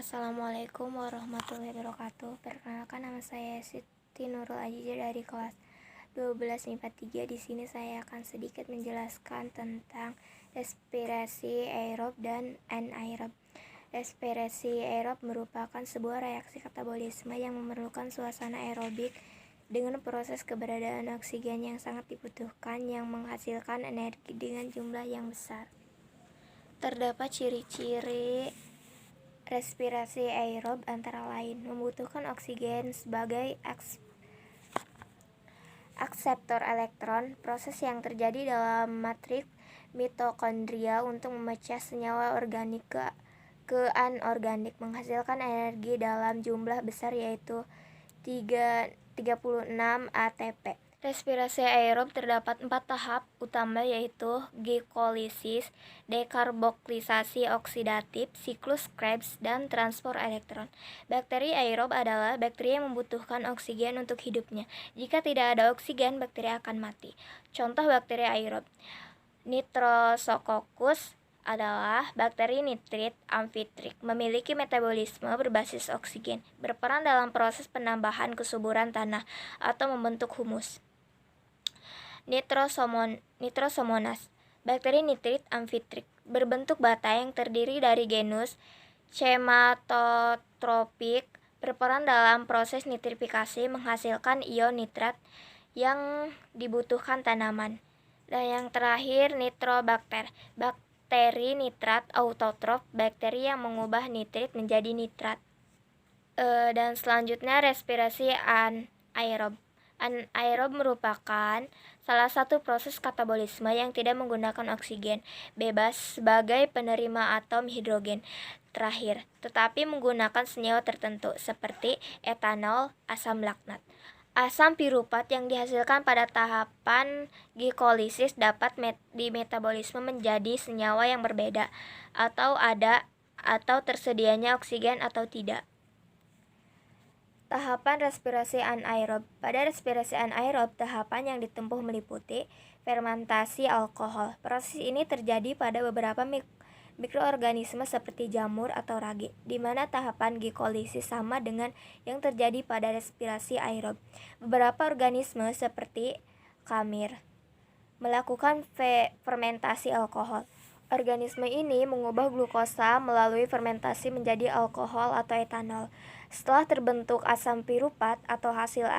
Assalamualaikum warahmatullahi wabarakatuh. Perkenalkan, nama saya Siti Nurul Aziza dari kelas 12 MIPA 3. Di sini saya akan sedikit menjelaskan tentang respirasi aerob dan anaerob. Respirasi aerob merupakan sebuah reaksi katabolisme yang memerlukan suasana aerobik dengan proses keberadaan oksigen yang sangat dibutuhkan yang menghasilkan energi dengan jumlah yang besar. Terdapat ciri-ciri respirasi aerob antara lain membutuhkan oksigen sebagai akseptor elektron, proses yang terjadi dalam matriks mitokondria untuk memecah senyawa organik ke anorganik menghasilkan energi dalam jumlah besar yaitu 36 ATP. Respirasi aerob terdapat 4 tahap utama yaitu glikolisis, dekarboksilisasi oksidatif, siklus Krebs, dan transport elektron. Bakteri aerob adalah bakteri yang membutuhkan oksigen untuk hidupnya. Jika tidak ada oksigen, bakteri akan mati. Contoh bakteri aerob: Nitrosococcus adalah bakteri nitrit amfitrik, memiliki metabolisme berbasis oksigen, berperan dalam proses penambahan kesuburan tanah atau membentuk humus. Nitrosomonas, bakteri nitrit amfitrik, berbentuk bata yang terdiri dari genus Cematotropik, berperan dalam proses nitrifikasi menghasilkan ion nitrat yang dibutuhkan tanaman. Dan yang terakhir, nitrobakter, bakteri nitrat autotrof, bakteri yang mengubah nitrit menjadi nitrat. Dan selanjutnya respirasi anaerob. Anaerob merupakan salah satu proses katabolisme yang tidak menggunakan oksigen bebas sebagai penerima atom hidrogen terakhir, tetapi menggunakan senyawa tertentu seperti etanol, asam laknat. Asam piruvat yang dihasilkan pada tahapan glikolisis dapat dimetabolisme menjadi senyawa yang berbeda atau tersedianya oksigen atau tidak. Tahapan respirasi anaerob. Pada respirasi anaerob, tahapan yang ditempuh meliputi fermentasi alkohol. Proses ini terjadi pada beberapa mikroorganisme seperti jamur atau ragi, di mana tahapan glikolisis sama dengan yang terjadi pada respirasi aerob. Beberapa organisme seperti kamir melakukan fermentasi alkohol. Organisme ini mengubah glukosa melalui fermentasi menjadi alkohol atau etanol. Setelah terbentuk asam piruvat atau hasil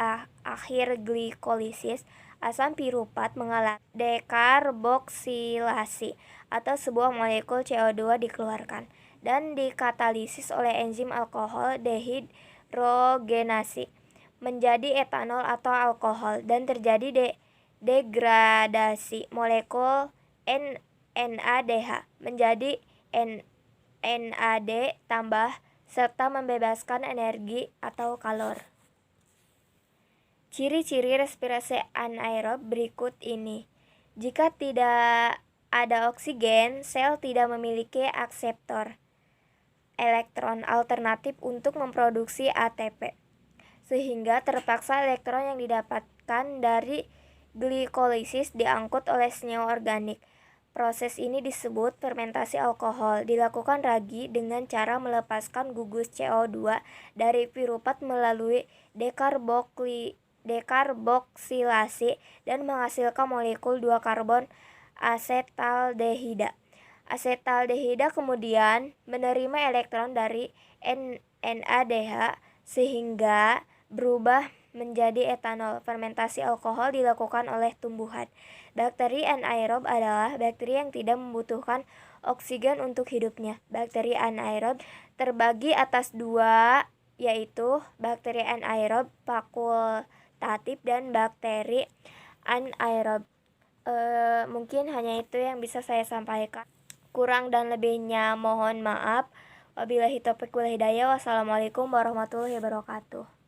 akhir glikolisis, asam piruvat mengalami dekarboksilasi atau sebuah molekul CO2 dikeluarkan dan dikatalisis oleh enzim alkohol dehidrogenasi menjadi etanol atau alkohol dan terjadi degradasi molekul NADH menjadi NAD tambah serta membebaskan energi atau kalor. Ciri-ciri respirasi anaerob berikut ini. Jika tidak ada oksigen, sel tidak memiliki akseptor elektron alternatif untuk memproduksi ATP, sehingga terpaksa elektron yang didapatkan dari glikolisis diangkut oleh senyawa organik. Proses ini disebut fermentasi alkohol. Dilakukan ragi dengan cara melepaskan gugus CO2 dari piruvat melalui dekarboksilasi dan menghasilkan molekul 2 karbon asetaldehida. Asetaldehida kemudian menerima elektron dari NADH sehingga berubah menjadi etanol. Fermentasi alkohol dilakukan oleh tumbuhan. Bakteri anaerob adalah bakteri yang tidak membutuhkan oksigen untuk hidupnya. Bakteri anaerob terbagi atas 2, yaitu bakteri anaerob fakultatif dan bakteri anaerob. Mungkin hanya itu yang bisa saya sampaikan. Kurang dan lebihnya mohon maaf. Wabillahi taufiq wal hidayah. Wassalamualaikum warahmatullahi wabarakatuh.